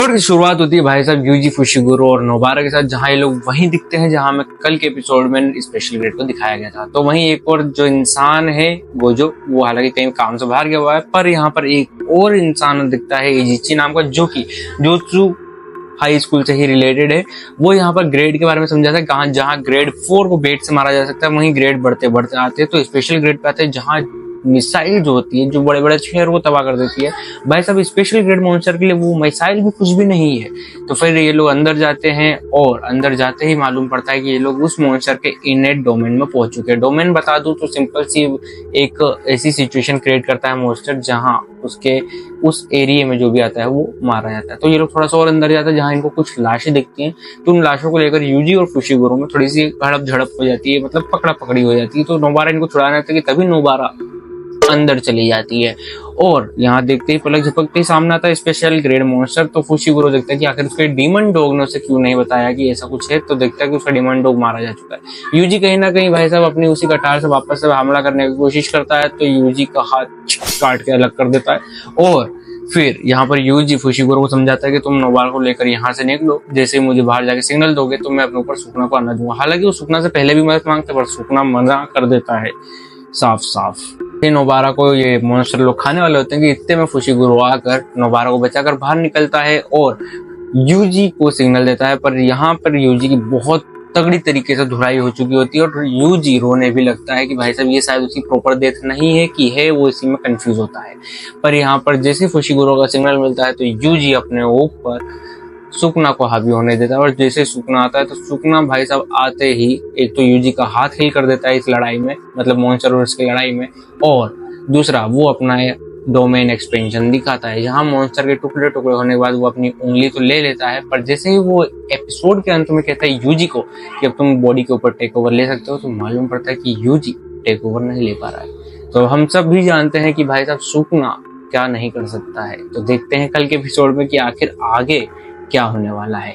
Episode की शुरुआत होती है भाई साहब यूजी फुशिगुरो और नोबारा के साथ, जहाँ ये लोग वहीं दिखते हैं जहाँ हमें कल के एपिसोड में स्पेशल ग्रेड को दिखाया गया था। तो वहीं एक और जो इंसान है गोजो, वो हालांकि कहीं काम से बाहर गया हुआ है, पर यहाँ पर एक और इंसान दिखता है इजिची नाम का, जो कि जोत्सु हाई स्कूल से ही रिलेटेड है। वो यहाँ पर ग्रेड के बारे में समझाता है, जहाँ ग्रेड 4 को बेट से मारा जा सकता है, वहीं ग्रेड बढ़ते बढ़ते आते हैं तो स्पेशल ग्रेड पे आते हैं, जहाँ मिसाइल जो होती है जो बड़े बड़े शहर को तबाह कर देती है। भाई साहब स्पेशल ग्रेड मॉन्स्टर के लिए वो मिसाइल भी कुछ भी नहीं है। तो फिर ये लोग अंदर जाते हैं और अंदर जाते ही मालूम पड़ता है कि ये लोग उस मॉन्स्टर के इननेट डोमेन में पहुंच चुके हैं। डोमेन बता दूं तो सिंपल सी एक ऐसी सिचुएशन क्रिएट करता है मॉन्स्टर जहां उसके उस एरिया में जो भी आता है वो मारा जाता है। तो ये लोग थोड़ा सा और अंदर जाता है जहाँ इनको कुछ लाशें दिखती हैं। तो उन लाशों को लेकर यूजी और फुशिगुरो में थोड़ी सी हड़प झड़प हो जाती है, मतलब पकड़ा पकड़ी हो जाती है। तो नोबारा इनको छुड़ाना था कि तभी नोबारा अंदर चली जाती है और यहाँ देखते ही पलक झपकते ही सामने आता है स्पेशल ग्रेड मॉन्स्टर। तो फुशिगुरो देखता है कि आखिर उसके डीमन डॉग ने उसे क्यों नहीं बताया कि ऐसा कुछ है। तो देखता है कि उसका डीमन डॉग मारा जा चुका है। यूजी कहीं ना कहीं भाई साहब अपनी उसी कटार से वापस से हमला करने की कोशिश करता है, तो यूजी का हाथ काट के अलग कर देता है और फिर यहाँ पर यूजी फुशिगुरो को समझाता है कि तुम नोबारा को लेकर यहाँ से निकलो, जैसे ही मुझे बाहर जाके सिग्नल दोगे तो मैं अपने ऊपर सुकना को आना दूंगा। हालांकि वो सुकना से पहले भी मदद मांगते, पर सुकना मना कर देता है साफ साफ। नोबारा को ये मॉन्स्टर लोग खाने वाले होते हैं कि इतने में फुशिगुरो आकर नोबारा को बचाकर बाहर निकलता है और यूजी को सिग्नल देता है। पर यहाँ पर यूजी की बहुत तगड़ी तरीके से धुलाई हो चुकी होती है और यूजी रोने भी लगता है कि भाई साहब ये शायद उसकी प्रॉपर डेथ नहीं है कि है, वो इसी में कंफ्यूज होता है। पर यहाँ पर जैसे फुशिगुरो का सिग्नल मिलता है तो यूजी अपने ऊपर सुकना को हावी होने देता है और जैसे सुकना आता है तो सुकना भाई साहब आते ही एक तो यूजी का हाथ हिल कर देता है इस लड़ाई में, मतलब मॉन्स्टर और इसकी लड़ाई में, और दूसरा वो अपना डोमेन एक्सपेंशन दिखाता है। यहाँ मॉन्स्टर के टुकड़े टुकड़े होने के बाद वो अपनी उंगली तो ले लेता है, पर जैसे ही वो एपिसोड के अंत में कहता है यूजी को कि अब तुम बॉडी के ऊपर टेक ओवर ले सकते हो, तो मालूम पड़ता है कि यूजी टेक ओवर नहीं ले पा रहा है। तो हम सब भी जानते हैं कि भाई साहब सुकना क्या नहीं कर सकता है। तो देखते हैं कल के एपिसोड में कि आखिर आगे क्या होने वाला है।